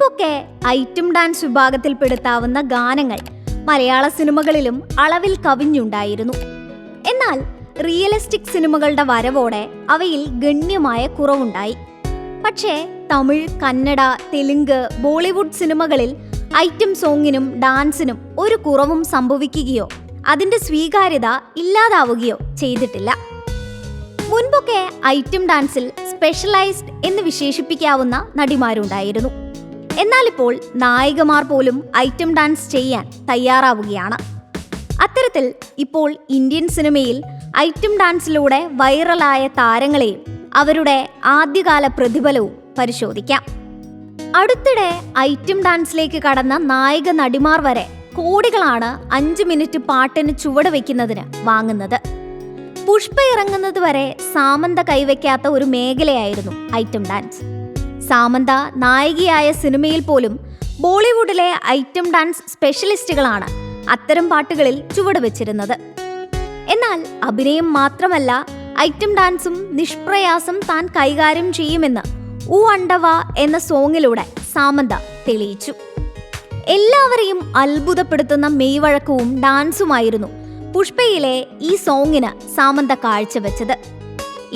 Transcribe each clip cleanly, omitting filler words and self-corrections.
മുൻപൊക്കെ item dance വിഭാഗത്തിൽപ്പെടുത്താവുന്ന ഗാനങ്ങൾ മലയാള സിനിമകളിലും അളവിൽ കവിഞ്ഞുണ്ടായിരുന്നു. എന്നാൽ റിയലിസ്റ്റിക് സിനിമകളുടെ വരവോടെ അവയിൽ ഗണ്യമായ കുറവുണ്ടായി. പക്ഷേ തമിഴ്, കന്നഡ, തെലുങ്ക്, ബോളിവുഡ് സിനിമകളിൽ ഐറ്റം സോങ്ങിനും ഡാൻസിനും ഒരു കുറവും സംഭവിക്കുകയോ അതിന്റെ സ്വീകാര്യത ഇല്ലാതാവുകയോ ചെയ്തിട്ടില്ല. മുൻപൊക്കെ ഐറ്റം ഡാൻസിൽ സ്പെഷ്യലൈസ്ഡ് എന്ന് വിശേഷിപ്പിക്കാവുന്ന നടിമാരുണ്ടായിരുന്നു. എന്നാൽ ഇപ്പോൾ നായികമാർ പോലും ഐറ്റം ഡാൻസ് ചെയ്യാൻ തയ്യാറാവുകയാണ്. അത്തരത്തിൽ ഇപ്പോൾ ഇന്ത്യൻ സിനിമയിൽ ഐറ്റം ഡാൻസിലൂടെ വൈറലായ താരങ്ങളെയും അവരുടെ ആദ്യകാല പ്രതിഫലവും പരിശോധിക്കാം. അടുത്തിടെ ഐറ്റം ഡാൻസിലേക്ക് കടന്ന നായിക നടിമാർ വരെ കോടികളാണ് 5 മിനിറ്റ് പാട്ടിന് ചുവട് വയ്ക്കുന്നതിന് വാങ്ങുന്നത്. പുഷ്പ ഇറങ്ങുന്നത് വരെ സാമന്ത കൈവയ്ക്കാത്ത ഒരു മേഖലയായിരുന്നു ഐറ്റം ഡാൻസ്. സാമന്ത നായികയായ സിനിമയിൽ പോലും ബോളിവുഡിലെ ഐറ്റം ഡാൻസ് സ്പെഷ്യലിസ്റ്റുകളാണ് അത്തരം പാട്ടുകളിൽ ചുവട് വെച്ചിരുന്നത്. എന്നാൽ അഭിനയം മാത്രമല്ല, ഐറ്റം ഡാൻസും നിഷ്പ്രയാസം താൻ കൈകാര്യം ചെയ്യുമെന്ന് ഊ അണ്ടവ എന്ന സോങ്ങിലൂടെ സാമന്ത തെളിയിച്ചു. എല്ലാവരെയും അത്ഭുതപ്പെടുത്തുന്ന മെയ്വഴക്കവും ഡാൻസുമായിരുന്നു പുഷ്പയിലെ ഈ സോങ്ങിന് സാമന്ത കാഴ്ചവെച്ചത്.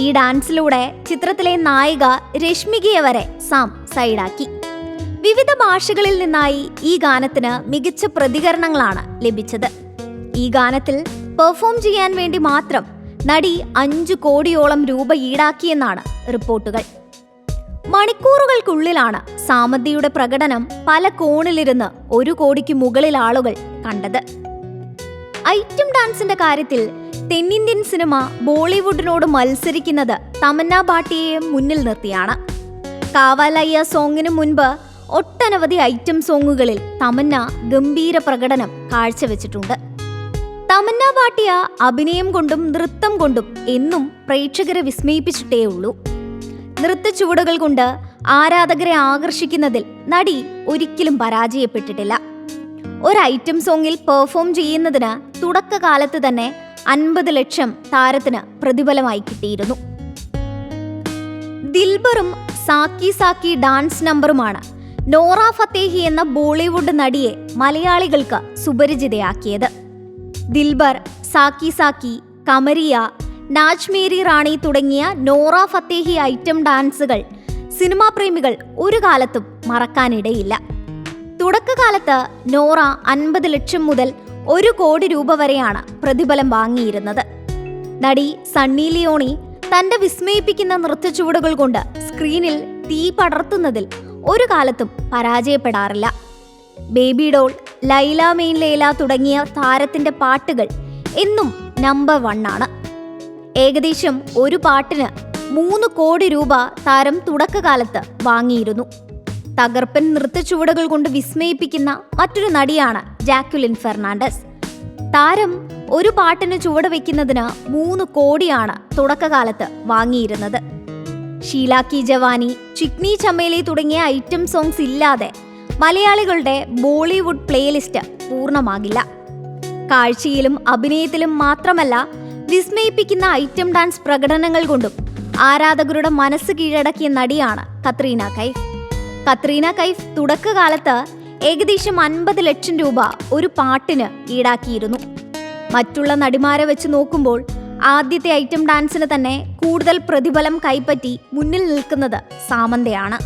ഈ ഡാൻസിലൂടെ ചിത്രത്തിലെ നായിക രശ്മികയെ വരെ സാം സൈഡാക്കി. വിവിധ ഭാഷകളിൽ നിന്നായി ഈ ഗാനത്തിന് മികച്ച പ്രതികരണങ്ങളാണ് ലഭിച്ചത്. ഈ ഗാനത്തിൽ പെർഫോം ചെയ്യാൻ വേണ്ടി മാത്രം നടി 5 കോടിയോളം രൂപ ഈടാക്കിയെന്നാണ് റിപ്പോർട്ടുകൾ. മണിക്കൂറുകൾക്കുള്ളിലാണ് സാമന്തയുടെ പ്രകടനം പല കോണിലിരുന്ന് 1 കോടിക്ക് മുകളിൽ ആളുകൾ കണ്ടത്. ഐറ്റം ഡാൻസിന്റെ കാര്യത്തിൽ തെന്നിന്ത്യൻ സിനിമ ബോളിവുഡിനോട് മത്സരിക്കുന്നത് തമന്ന ഭാട്ടിയെ മുന്നിൽ നിർത്തിയാണ്. കാവാലയ്യ സോങ്ങിന് മുൻപ് ഒട്ടനവധി ഐറ്റം സോങ്ങുകളിൽ തമന്ന ഗംഭീര പ്രകടനം കാഴ്ചവെച്ചിട്ടുണ്ട്. തമന്ന ഭാട്ടിയ അഭിനയം കൊണ്ടും നൃത്തം കൊണ്ടും എന്നും പ്രേക്ഷകരെ വിസ്മയിപ്പിച്ചിട്ടേ ഉള്ളൂ. നൃത്ത ചുവടുകൾ കൊണ്ട് ആരാധകരെ ആകർഷിക്കുന്നതിൽ നടി ഒരിക്കലും പരാജയപ്പെട്ടിട്ടില്ല. ഒരു ഐറ്റം സോങ്ങിൽ പെർഫോം ചെയ്യുന്നതിന് തുടക്കകാലത്ത് തന്നെ 50 ലക്ഷം താരത്തിന് പ്രതിഫലമായി കിട്ടിയിരുന്നു. ദിൽബറും സാക്കി സാക്കി ഡാൻസ് നമ്പറുമാണ് നോറ ഫത്തേഹി എന്ന ബോളിവുഡ് നടിയെ മലയാളികൾക്ക് സുപരിചിതയാക്കിയത്. ദിൽബർ, സാക്കി സാക്കി, കമരിയ, നാച്ച് മേരി റാണി തുടങ്ങിയ നോറ ഫത്തേഹി ഐറ്റം ഡാൻസുകൾ സിനിമാ പ്രേമികൾ ഒരു കാലത്തും മറക്കാനിടയില്ല. തുടക്കകാലത്ത് നോറ 50 ലക്ഷം മുതൽ 1 കോടി രൂപ വരെയാണ് പ്രതിഫലം വാങ്ങിയിരുന്നത്. നടി സണ്ണി ലിയോണി തന്റെ വിസ്മയിപ്പിക്കുന്ന നൃത്ത ചുവടുകൾ കൊണ്ട് സ്ക്രീനിൽ തീ പടർത്തുന്നതിൽ ഒരു കാലത്തും പരാജയപ്പെടാറില്ല. ബേബി ഡോൾ, ലൈല മെയിൻ ലൈല തുടങ്ങിയ താരത്തിന്റെ പാട്ടുകൾ എന്നും നമ്പർ 1 ആണ്. ഏകദേശം ഒരു പാട്ടിന് 3 കോടി രൂപ താരം തുടക്കകാലത്ത് വാങ്ങിയിരുന്നു. തകർപ്പൻ നൃത്ത ചുവടുകൾ കൊണ്ട് വിസ്മയിപ്പിക്കുന്ന മറ്റൊരു നടിയാണ് ജാക്വലിൻ ഫെർണാണ്ടസ്. താരം ഒരു പാട്ടിന് ചുവട് വയ്ക്കുന്നതിന് 3 കോടിയാണ് തുടക്കകാലത്ത് വാങ്ങിയിരുന്നത്. ഷീല കി ജവാനി, ചിക്നി ചമേലി തുടങ്ങിയ ഐറ്റം സോങ്സ് ഇല്ലാതെ മലയാളികളുടെ ബോളിവുഡ് പ്ലേലിസ്റ്റ് പൂർണ്ണമാകില്ല. കാഴ്ചയിലും അഭിനയത്തിലും മാത്രമല്ല, വിസ്മയിപ്പിക്കുന്ന ഐറ്റം ഡാൻസ് പ്രകടനങ്ങൾ കൊണ്ടും ആരാധകരുടെ മനസ്സ് കീഴടക്കിയ നടിയാണ് കത്രീന കൈഫ്. കത്രീന കൈഫ് തുടക്കകാലത്ത് ഏകദേശം 50 ലക്ഷം രൂപ ഒരു പാട്ടിന് ഈടാക്കിയിരുന്നു. മറ്റുള്ള നടിമാരെ വെച്ച് നോക്കുമ്പോൾ ആദ്യത്തെ ഐറ്റം ഡാൻസിന് തന്നെ കൂടുതൽ പ്രതിഫലം കൈപ്പറ്റി മുന്നിൽ നിൽക്കുന്നത് സാമന്തയാണ്.